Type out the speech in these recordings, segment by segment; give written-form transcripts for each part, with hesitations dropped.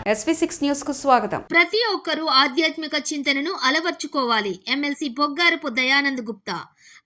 SV6 news కు స్వాగతం. ప్రతి ఒక్కరూ ఆధ్యాత్మిక చింతనను అలవర్చుకోవాలి. ఎమ్మెల్సీ బొగ్గారపు దయానంద్ గుప్తా.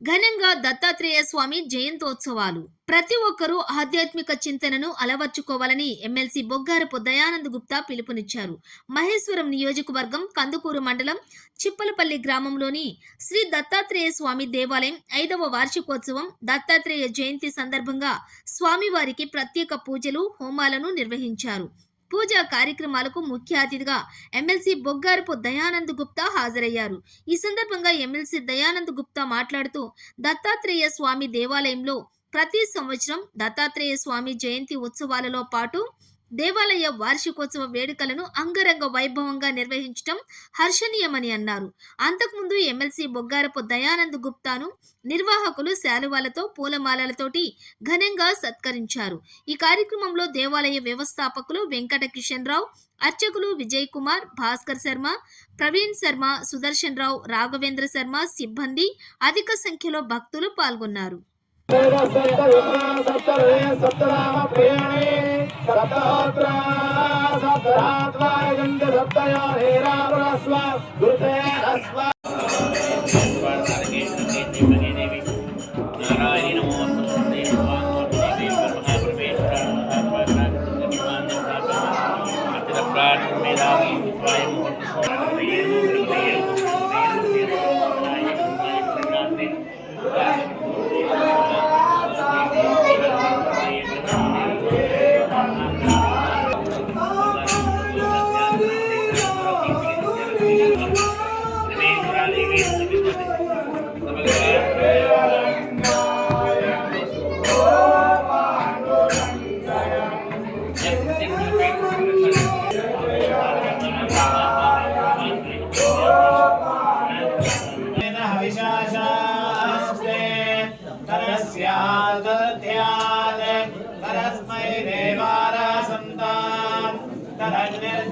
ఘనంగా దత్తాత్రేయ స్వామి జయంతోత్సవాలు. ప్రతి ఒక్కరూ ఆధ్యాత్మిక చింతనను అలవర్చుకోవాలని ఎమ్మెల్సీ బొగ్గారపు దయానంద్ గుప్తా పిలుపునిచ్చారు. మహేశ్వరం నియోజకవర్గం కందుకూరు మండలం చిప్పలపల్లి గ్రామంలోని శ్రీ దత్తాత్రేయ స్వామి దేవాలయం 5వ వార్షికోత్సవం దత్తాత్రేయ జయంతి సందర్భంగా స్వామివారికి ప్రత్యేక పూజలు, హోమాలను నిర్వహించారు. పూజా కార్యక్రమాలకు ముఖ్య అతిథిగా ఎమ్మెల్సీ బొగ్గారపు దయానంద్ గుప్తా హాజరయ్యారు. ఈ సందర్భంగా ఎమ్మెల్సీ దయానంద్ గుప్తా మాట్లాడుతూ దత్తాత్రేయ స్వామి దేవాలయంలో ప్రతి సంవత్సరం దత్తాత్రేయ స్వామి జయంతి ఉత్సవాలలో పాటు దేవాలయ వార్షికోత్సవ వేడుకలను అంగరంగ వైభవంగా నిర్వహించడం హర్షణీయమని అన్నారు. అంతకుముందు ఎమ్మెల్సీ బొగ్గారపు దయానంద్ గుప్తాను నిర్వాహకులు శాలువాలతో, పూలమాలలతోటి ఘనంగా సత్కరించారు. ఈ కార్యక్రమంలో దేవాలయ వ్యవస్థాపకులు వెంకట కిషన్ రావు, అర్చకులు విజయ్ కుమార్, భాస్కర్ శర్మ, ప్రవీణ్ శర్మ, సుదర్శన్ రావు, రాఘవేంద్ర శర్మ, సిబ్బంది, అధిక సంఖ్యలో భక్తులు పాల్గొన్నారు.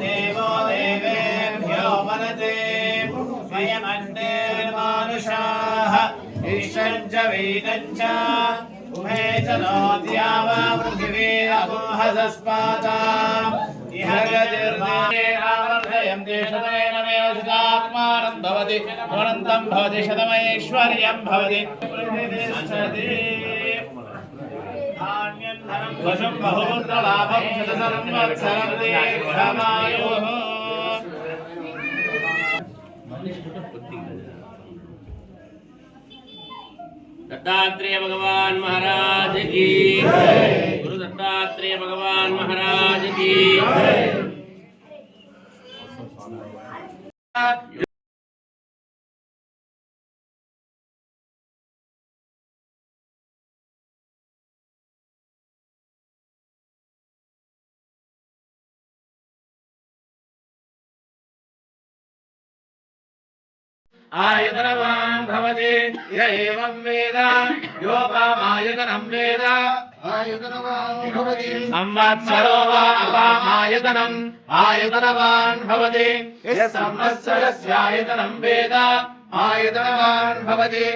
देवो देवेभ्यो वदते स्वयमन्नेर्मानुषाः ईशञ्च वीतञ्च उभे च नोद्या वा पृथिवी अपोहसस्पाता इह गतिर्माणे आवर्धयन्ति शतमेनमेव शतात्मानं भवति गुणन्तं भवति शतमैश्वर्यं भवति वशं बहुपुत्रलाभं शतसंवत्सरं दीर्घमायुः। दत्तात्रेय भगवान महाराज की, गुरु दत्तात्रेय भगवान महाराज की। आयतनवान् भवति य एवं वेद योपामायतनं वेद आयतनवान् भवति संवत्सरो वा अपामायतनम् आयतनवान् भवति यः संवत्सरस्यायतनं वेद आयतनवान् भवति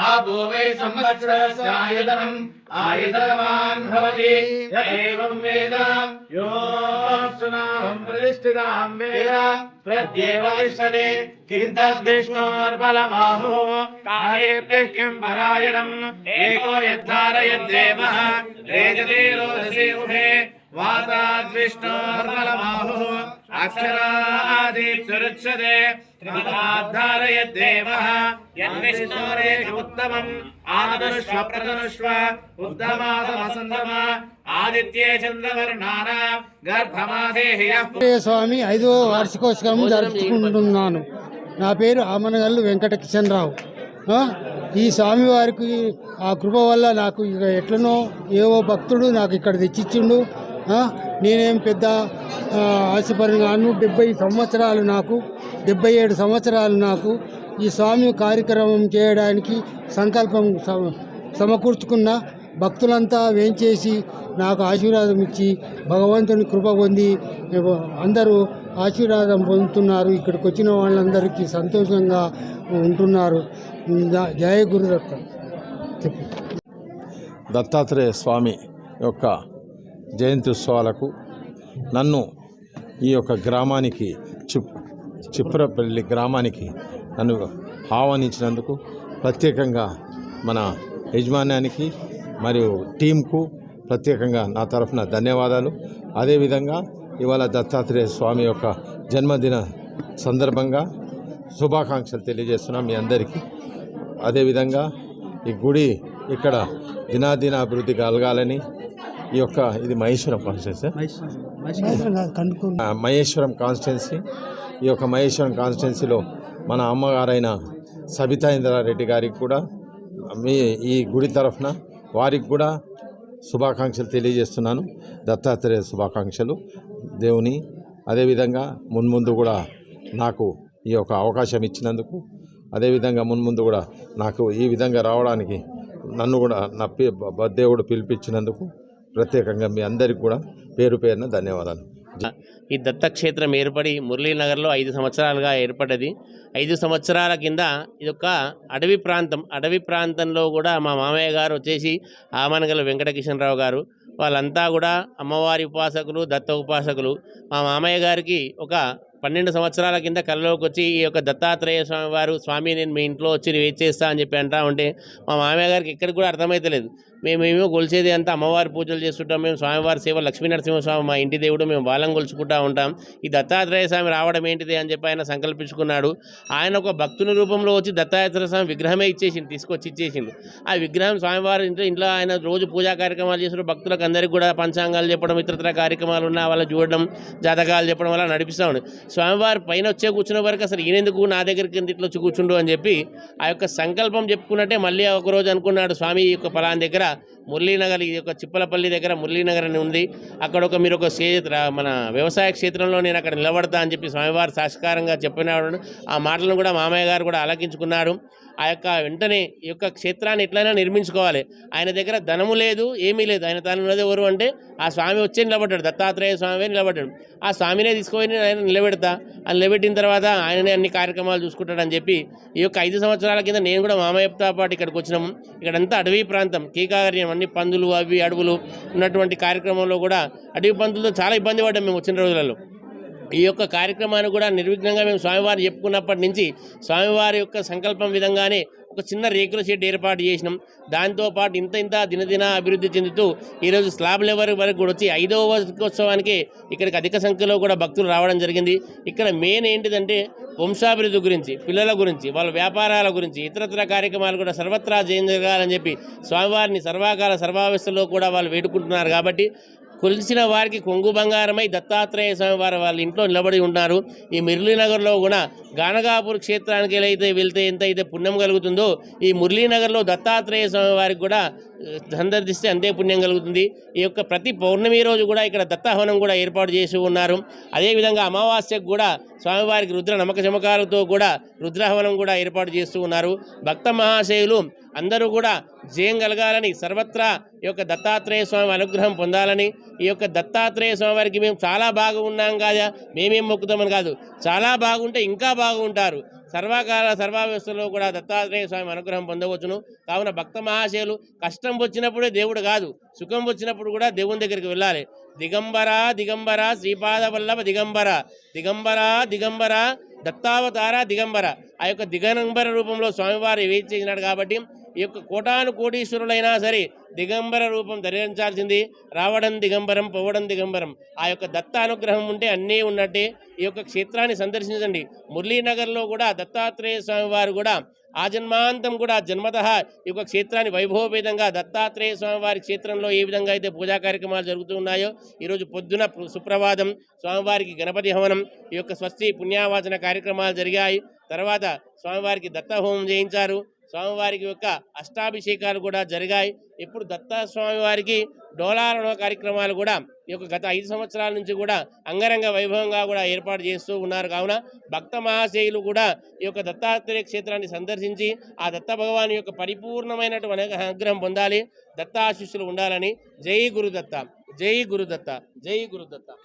आबो वै संवत्सरस्यायतनम् आयतनवान् भवति य एवं वेद योऽप्सुनाहं प्रतिष्ठितां वेद प्रत्येव विश्वते किन्तद्विष्णोर्बलमाहो कायेभ्यः किं परायणम् एको यद्धारयद्देवः रेजते रोदसी उभे वाताद्विष्णोर्बलमाहुः अक्षरादीप्सुरुच्यते त्रिपदाद्धारयद्देवः यद्विष्णोरेष उत्तमम् आदनुष्व प्रदनुष्व उद्धमासमसन्दम ఆదిత్యే చంద్రవర్ణాన గర్భమాదేహ్య స్వామి 5వ వార్షికోత్సవం జరుపుకుంటున్నాను. నా పేరు ఆమనగల్లు వెంకట కిషన్ రావు. ఈ స్వామివారికి ఆ కృప వల్ల నాకు ఇక ఎట్లనో ఏవో భక్తుడు నాకు ఇక్కడ తెచ్చిచ్చిండు. నేనేం పెద్ద ఆశపరిగాను 70 సంవత్సరాలు నాకు 77 సంవత్సరాలు నాకు ఈ స్వామి కార్యక్రమం చేయడానికి సంకల్పం సమకూర్చుకున్న భక్తులంతా వేంచేసి నాకు ఆశీర్వాదం ఇచ్చి భగవంతుని కృప పొంది అందరూ ఆశీర్వాదం పొందుతున్నారు. ఇక్కడికి వచ్చిన వాళ్ళందరికీ సంతోషంగా ఉంటున్నారు. జయ గురుదత్త. దత్తాత్రేయ స్వామి యొక్క జయంతి ఉత్సవాలకు నన్ను ఈ యొక్క గ్రామానికి చిప్రపల్లి గ్రామానికి నన్ను ఆహ్వానించినందుకు ప్రత్యేకంగా మన యజమాన్యానికి మరియు టీంకు ప్రత్యేకంగా నా తరఫున ధన్యవాదాలు. అదేవిధంగా ఇవాళ దత్తాత్రేయ స్వామి యొక్క జన్మదిన సందర్భంగా శుభాకాంక్షలు తెలియజేస్తున్నాం మీ అందరికీ. అదేవిధంగా ఈ గుడి ఇక్కడ దినాదిన అభివృద్ధి కలగాలని ఈ యొక్క ఇది మహేశ్వరం కాన్స్టిట్యున్సీ మహేశ్వరం కాన్స్టిట్యున్సీ ఈ యొక్క మహేశ్వరం కాన్స్టిట్యున్సీలో మన అమ్మగారైన సబితా ఇంద్రారెడ్డి గారికి కూడా ఈ గుడి తరఫున వారికి కూడా శుభాకాంక్షలు తెలియజేస్తున్నాను. దత్తాత్రేయ శుభాకాంక్షలు దేవుని. అదేవిధంగా మున్ముందు కూడా నాకు ఈ యొక్క అవకాశం ఇచ్చినందుకు, అదేవిధంగా మున్ముందు కూడా నాకు ఈ విధంగా రావడానికి నన్ను కూడా నా దేవుడు పిలిపించినందుకు ప్రత్యేకంగా మీ అందరికీ కూడా పేరు పేరున ధన్యవాదాలు. ఈ దత్తక్షేత్రం ఏర్పడి మురళీనగర్లో 5 సంవత్సరాలుగా ఏర్పడ్డది. 5 సంవత్సరాల కింద ఇదొక అడవి ప్రాంతంలో కూడా మా మామయ్య గారు వచ్చేసి ఆమనగల వెంకటకిషన్రావు గారు వాళ్ళంతా కూడా అమ్మవారి ఉపాసకులు, దత్త ఉపాసకులు. మా మామయ్య గారికి ఒక 12 సంవత్సరాల కింద కళ్ళలోకి వచ్చి ఈ యొక్క దత్తాత్రేయ స్వామి వారు, స్వామి నేను మీ ఇంట్లో వచ్చి వెయిట్ చేస్తా అని చెప్పి అంటా ఉంటే మా మామయ్య గారికి ఎక్కడికి కూడా అర్థమైతలేదు. మేమేమో కొలిచేది అంతా అమ్మవారి పూజలు చేస్తుంటాం, మేము స్వామివారి సేవ, లక్ష్మీనరసింహస్వామి మా ఇంటి దేవుడు, మేము వాళ్ళం కొలుచుకుంటూ ఉంటాం. ఈ దత్తాత్రేయ స్వామి రావడం ఏంటిది అని చెప్పి ఆయన సంకల్పించుకున్నాడు. ఆయన ఒక భక్తుని రూపంలో వచ్చి దత్తాత్రేయ స్వామి విగ్రహమే తీసుకొచ్చి ఇచ్చేసిండు. ఆ విగ్రహం స్వామివారి ఇంట్లో ఆయన రోజు పూజా కార్యక్రమాలు చేసిన భక్తులకు అందరికీ కూడా పంచాంగాలు చెప్పడం, ఇతరత్ర కార్యక్రమాలు ఉన్న వాళ్ళు చూడడం, జాతకాలు చెప్పడం వల్ల నడిపిస్తూ ఉండే. స్వామివారి పైన కూర్చున్న వరకు అసలు ఈయనెందుకు నా దగ్గరికి ఇంట్లో వచ్చి కూర్చుండు అని చెప్పి ఆ యొక్క సంకల్పం చెప్పుకున్నట్టే మళ్ళీ ఒకరోజు అనుకున్నాడు స్వామి ఈ యొక్క పలానా దగ్గర మురళీనగర్, ఈ యొక్క చిప్పలపల్లి దగ్గర మురళీనగర్ అని ఉంది, అక్కడ మీరు ఒక మన వ్యవసాయ క్షేత్రంలో నేను అక్కడ నిలబడతా అని చెప్పి స్వామివారు సాక్షాత్కారంగా చెప్పినాడు. ఆ మాటలను కూడా మామయ్య గారు కూడా ఆలకించుకున్నారు. ఆ యొక్క వెంటనే ఈ యొక్క క్షేత్రాన్ని ఎట్లయినా నిర్మించుకోవాలి. ఆయన దగ్గర ధనము లేదు, ఏమీ లేదు. ఆయన తాను ఉన్నది ఎవరు అంటే ఆ స్వామి వచ్చే నిలబడ్డాడు, దత్తాత్రేయ స్వామి నిలబడ్డాడు. ఆ స్వామినే తీసుకొని ఆయన నిలబెడతా, అని నిలబెట్టిన తర్వాత ఆయననే అన్ని కార్యక్రమాలు చూసుకుంటాడని చెప్పి ఈ యొక్క 5 సంవత్సరాల కింద నేను కూడా మామయ్యతో పాటు ఇక్కడికి వచ్చినాము. ఇక్కడంతా అడవి ప్రాంతం, కీకారణ్యం, అన్ని పందులు అవి అడవులు ఉన్నటువంటి కార్యక్రమంలో కూడా అడవి పందులతో చాలా ఇబ్బంది పడ్డాం మేము వచ్చిన రోజులలో. ఈ యొక్క కార్యక్రమాన్ని కూడా నిర్విఘ్నంగా మేము స్వామివారిని చెప్పుకున్నప్పటి నుంచి స్వామివారి యొక్క సంకల్పం విధంగానే ఒక చిన్న రేకుల షెడ్ ఏర్పాటు చేసినాం. దాంతోపాటు ఇంత దినదిన అభివృద్ధి చెందుతూ ఈరోజు స్లాబ్ లెవెల్ వరకు కూడా వచ్చి 5వ వార్షికోత్సవానికి ఇక్కడికి అధిక సంఖ్యలో కూడా భక్తులు రావడం జరిగింది. ఇక్కడ మెయిన్ ఏంటిదంటే వంశాభివృద్ధి గురించి, పిల్లల గురించి, వాళ్ళ వ్యాపారాల గురించి, ఇతరత్ర కార్యక్రమాలు కూడా సర్వత్రా జరగాలని చెప్పి స్వామివారిని సర్వాకాల సర్వావస్థలో కూడా వాళ్ళు వేడుకుంటున్నారు. కాబట్టి కొలిచిన వారికి కొంగు బంగారమై దత్తాత్రేయ స్వామి వారు వాళ్ళ ఇంట్లో నిలబడి ఉన్నారు. ఈ మురళీనగర్లో కూడా గానగాపూర్ క్షేత్రానికి వెళ్తే ఎంతైతే పుణ్యం కలుగుతుందో ఈ మురళీనగర్లో దత్తాత్రేయ స్వామి వారికి కూడా సందర్శిస్తే అంతే పుణ్యం కలుగుతుంది. ఈ యొక్క ప్రతి పౌర్ణమి రోజు కూడా ఇక్కడ దత్తహవనం కూడా ఏర్పాటు చేసి ఉన్నారు. అదేవిధంగా అమావాస్యకు కూడా స్వామివారికి రుద్ర నమ్మక చమకాలతో కూడా రుద్రహవనం కూడా ఏర్పాటు చేస్తూ ఉన్నారు. భక్త మహాశయులు అందరూ కూడా జయం కలగాలని, సర్వత్రా ఈ యొక్క దత్తాత్రేయ స్వామి అనుగ్రహం పొందాలని, ఈ యొక్క దత్తాత్రేయ స్వామి వారికి మేము చాలా బాగా ఉన్నాం కాదా, మేమేం మొక్కుతామని కాదు, చాలా బాగుంటే ఇంకా బాగుంటారు. సర్వకాల సర్వావస్థలో కూడా దత్తాత్రేయ స్వామి అనుగ్రహం పొందవచ్చును. కావున భక్త మహాశయులు కష్టం వచ్చినప్పుడే దేవుడు కాదు, సుఖం వచ్చినప్పుడు కూడా దేవుని దగ్గరికి వెళ్ళాలి. దిగంబర దిగంబర శ్రీపాద వల్లభ దిగంబర, దిగంబర దిగంబర దత్తావతార దిగంబర. ఆ యొక్క దిగంబర రూపంలో స్వామివారు వేచి చేసినాడు. కాబట్టి ఈ యొక్క కోటాను కోటీశ్వరులైనా సరే దిగంబర రూపం ధరించాల్సింది. రావడం దిగంబరం, పోవడం దిగంబరం. ఆ యొక్క దత్త అనుగ్రహం ఉంటే అన్నీ ఉన్నట్టే. ఈ యొక్క క్షేత్రాన్ని సందర్శించండి. మురళీనగర్లో కూడా దత్తాత్రేయ స్వామి వారు కూడా ఆజన్మాంతం కూడా జన్మతః ఈ యొక్క క్షేత్రాన్ని వైభవపేతంగా దత్తాత్రేయ స్వామివారి క్షేత్రంలో ఏ విధంగా అయితే పూజా కార్యక్రమాలు జరుగుతూ ఉన్నాయో, ఈరోజు పొద్దున సుప్రభాతం, స్వామివారికి గణపతి హవనం, ఈ యొక్క స్వస్తి పుణ్యావాచన కార్యక్రమాలు జరిగాయి. తర్వాత స్వామివారికి దత్తహోమం చేయించారు. స్వామివారికి యొక్క అష్టాభిషేకాలు కూడా జరిగాయి. ఇప్పుడు దత్తాస్వామి వారికి డోలారణ కార్యక్రమాలు కూడా ఈ యొక్క గత 5 సంవత్సరాల నుంచి కూడా అంగరంగ వైభవంగా కూడా ఏర్పాటు చేస్తూ ఉన్నారు. కావున భక్త మహాశయులు కూడా ఈ యొక్క దత్తాత్రేయ క్షేత్రాన్ని సందర్శించి ఆ దత్త భగవాన్ యొక్క పరిపూర్ణమైనటువంటి అనుగ్రహం పొందాలి, దత్తాశిష్యులు ఉండాలని. జై గురుదత్త, జై గురుదత్త, జై గురుదత్త.